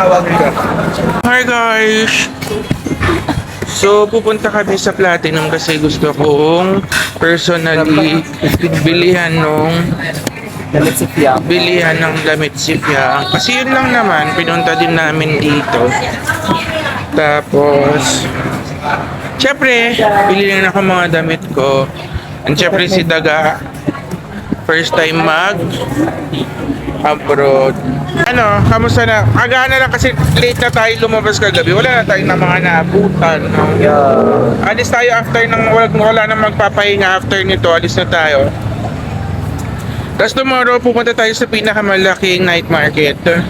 Tawag ka. Hi guys! So, pupunta kami sa Platinum kasi gusto kong personally bilihan ng damit si Fiang. Kasi yun lang naman, pinunta din namin dito. Tapos, syempre, bili rin ako mga damit ko. And syempre si Daga, first time abroad. Ano, kamusta na? Agahan na lang kasi late na tayo lumabas kagabi. Wala na tayong na mga naabutan. No? Yeah. Alis tayo after ng wala na magpapahinga after nito. Alis na tayo. Tapos tomorrow pupunta tayo sa pinakamalaking night market. 7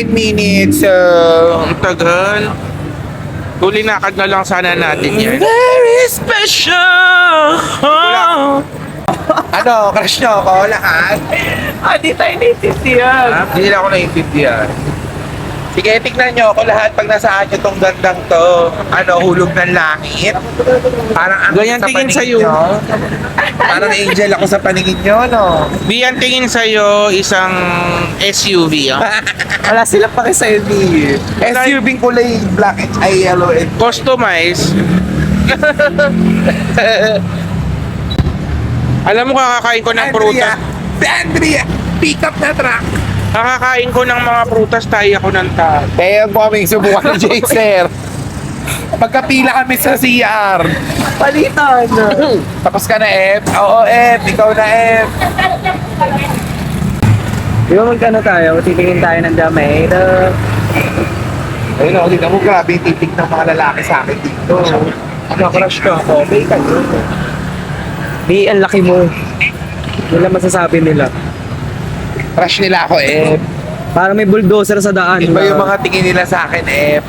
minutes. Ang tagal. Hulinakad na lang sana natin yan. Very special. Ano, crush nyo ako lahat? Di tayo naintindihan. Hindi nila ako naiintindihan. Sige, tignan nyo ako lahat pag nasaan nyo tong gandang to. Ano, hulog ng langit. Parang ang Ganyan sa tingin paningin sa'yo. nyo. Parang angel ako sa paningin nyo, no? Biyan tingin sa'yo isang SUV. Wala silang pake sa SUV. SUV kulay black and yellow and Customize. Alam mo, kakakain ko ng prutas. Si Andrea, pick up na truck. Kakakain ko ng mga prutas, tayo ako ng tao. Kaya po kaming subukan ni Jaser. Magkapila kami sa CR. Palitan. Tapos ka na, F. Oo, F. Ikaw na, F. Di ba magkano tayo? Titingin tayo ng Jamaica. Ayun ako, tignan mo, grabe yung titig ng mga lalaki sa akin dito. Ano, crush ko ako. May kayo. Di, ang laki mo. Wala masasabi nila. Crush nila ako, F. Parang may bulldozer sa daan. Iba yung mga tingin nila sa akin, F.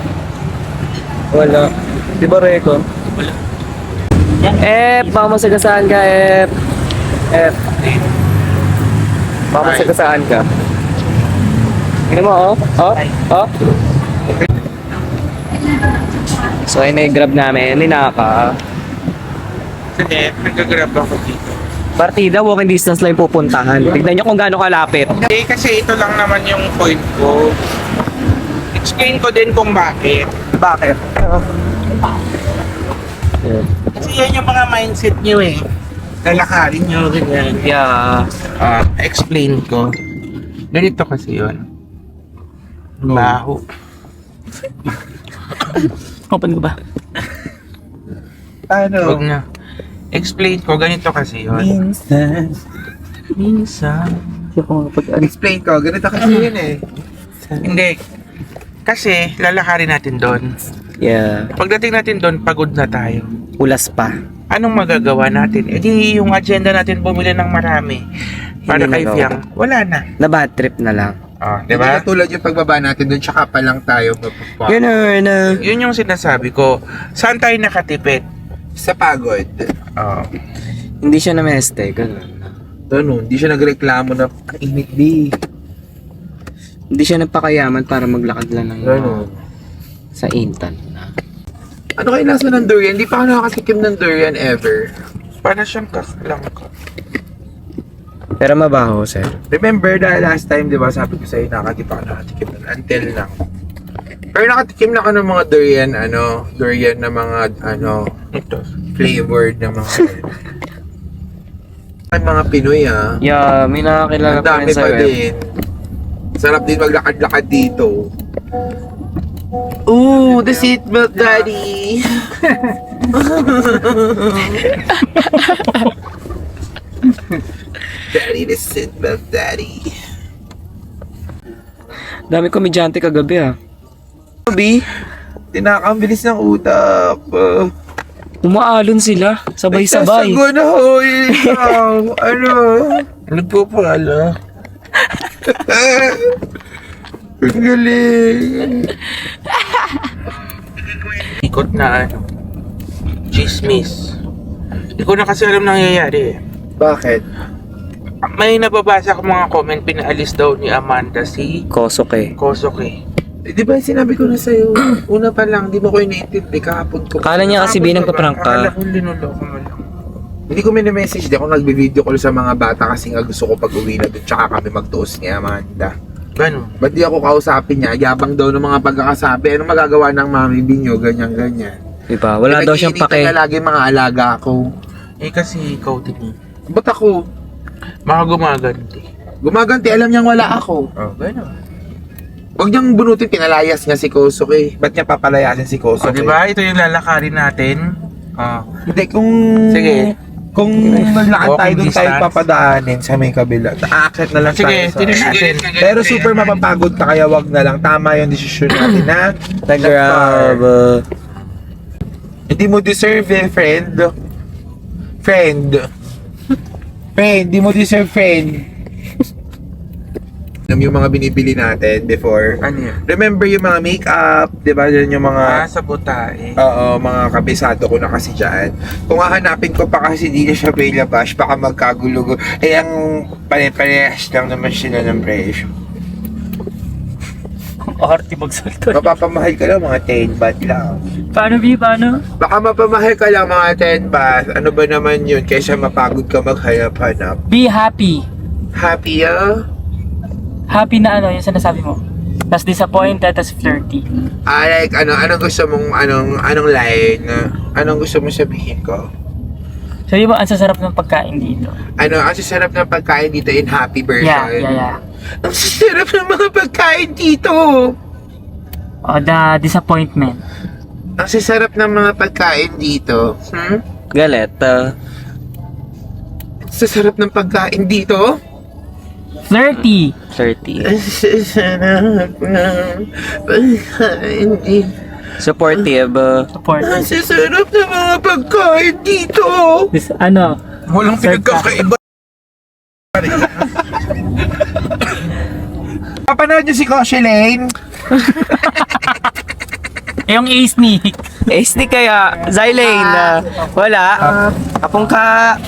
Wala. Di ba, Reko? Wala. F, mamasagasaan ka, F. F. Mamasagasaan ka. Tingnan mo, oh. Oh, oh. So, ayun na yung grab namin. Ninaka. Sige, nag-grab ako dito. Partida, walking distance lang yung pupuntahan. Tignan nyo kung gaano kalapit. Eh, kasi ito lang naman yung point ko. Explain ko din kung bakit. Bakit? Kasi yan yung mga mindset nyo eh. Lalakarin nyo, ganyan. Yeah. Explain ko. Ganito kasi yun. Baho. Open ko ba? Ano? Huwag na. Explain ko, ganito kasi yun. Minsan. Explain ko, ganito kasi yun eh. Hindi. Kasi, lalakarin natin doon. Yeah. Pagdating natin doon, pagod na tayo. Ulas pa. Anong magagawa natin? Eh di yung agenda natin bumili ng marami. Para Hindi kay nagawa. Fiang, wala na. Na bad trip na lang. Oh, Di diba? ba? Tulad yung pagbaba natin doon, tsaka pa lang tayo magpapa. Ganun na. Yun yung sinasabi ko. Saan tayo nakatipid? Sa pagod. Oh. Hindi siya na-meste. Ganun. Ano, hindi siya nagreklamo na init di. Hindi siya nagpakayaman para maglakad lang ng Ano? sa Intan. Ano kayo lasa ng durian? Hindi pa ako nakakatikim ng durian ever. Para siyang kaklangka. Pero mabaho, sir. Remember dahil last time, di ba, sabi ko sa'yo, nakatikim nun. Until now. Pero nakatikim na ka ng mga durian na mga, Ito. flavored na mga, ay mga Pinoy, ah. Yeah, may nakakilala Ang dami sa pa web. din. Sarap din maglakad-lakad dito. Ooh, The seatbelt daddy. Daddy, the seatbelt daddy. Dami komedyante kagabi ah. Gabi, Tinakabilis ng utak. umaalon sila. Sabay-sabay. Sasago na hoy. Ano? Nagpupala. Ang galing. Ikot na chismis. Hindi ko na kasi alam nangyayari eh. Bakit? May nababasa ko mga comment, pinaalis daw ni Amanda si Kosok eh. Kosok eh. Di ba sinabi ko na sa'yo, una pa lang, di mo ko iniintindi kahapon ko. Akala niya kasi binang Akala paprangka. ko linuloko mo lang. Hindi ko mini-message, di ako nagbe-video call sa mga bata kasi nga gusto ko pag-uwi na doon tsaka kami magtuos ni Amanda. Gano'n. Ba't di ako kausapin niya? Yabang daw ng mga pagkakasabi. Ano magagawa ng mami binyo? Ganyan-ganyan. Diba? Wala daw siyang Pinag-iinitan pake. na lagi mga alaga ko. Eh kasi ikaw din. Ba't ako? Baka gumaganti. Gumaganti, alam niyang wala ako. Oh, gano'n. Huwag niyang bunutin, pinalayas nga si Kosok eh. Ba't niya papalayasin si O, Kosok diba? Ito yung lalakarin natin. Hindi, kung... Sige. Kung naglakad tayo Walking doon tayo distance. papadaanin sa may kabila. Aakyat na lang Sige, tayo sa... tinan natin. Pero super mapapagod ka kaya wag na lang. Tama yung desisyon natin na Nag-grab. Hindi mo deserve eh, friend. Friend. Friend, di mo deserve friend. Alam yung mga binibili natin before. Ano yan? Remember yung mga makeup, di ba? Yan yung mga... Sa butae. Oo, mga kabisado ko na kasi dyan. Kung hahanapin ko pa kasi di na siya Bailabash, baka magkagulo. Eh, ang pare-parehas lang naman sila ng presyo. Arte magsalta. Mapapamahal ka lang mga 10 baht lang. Paano, B? Paano? Baka mapamahal ka lang mga 10 baht. Ano ba naman yun? Kaysa mapagod ka maghanap-hanap. Be happy. Happy Happy na ano, yung sinasabi mo. Tapos disappointed, tapos flirty. Like, anong gusto mong, anong line? Anong gusto mong sabihin ko? So, di ba, ang sasarap ng pagkain dito? Ang sasarap ng pagkain dito in happy version. Yeah. Ang sasarap ng mga pagkain dito. O, the disappointment. Ang sasarap ng mga pagkain dito. Galet. Sasarap ng pagkain dito. Flirty. 30. Ang sasarap ng pagkain dito. Supportive. Support. Ang sasarap ng mga pagkain dito. Ano? Walang pinagkakaiba. Papanood niyo si Koshi Lane? Yung A-sneak. SD kaya. Zylane. Wala. Kapong ka.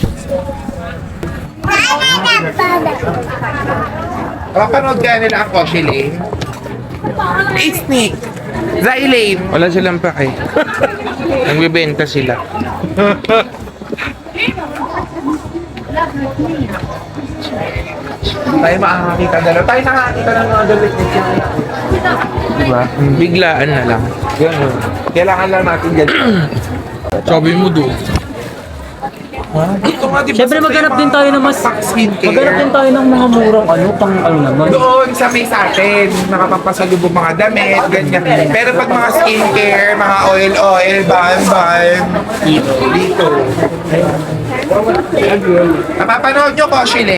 Papanood kaya nila ang Koshi Lane? Sneak. Zylane. Wala silang pake. Nagbibenta sila. Tayo makakakita dalawa. Tayo nakakita ng mga damit niya. Diba? Biglaan na lang. Ganun. Kailangan lang natin yan. Sabi mo doon. Dito nga, diba? Siyempre, maghanap din tayo ng mas... skincare. Maghanap din tayo ng mga murang ano, pang ano naman. Doon sa may sa atin, nakapagpasalubong mga damit, ganyan. Pero pag mga skincare, mga oil, balm, dito. Napapanood nyo ko, Shile.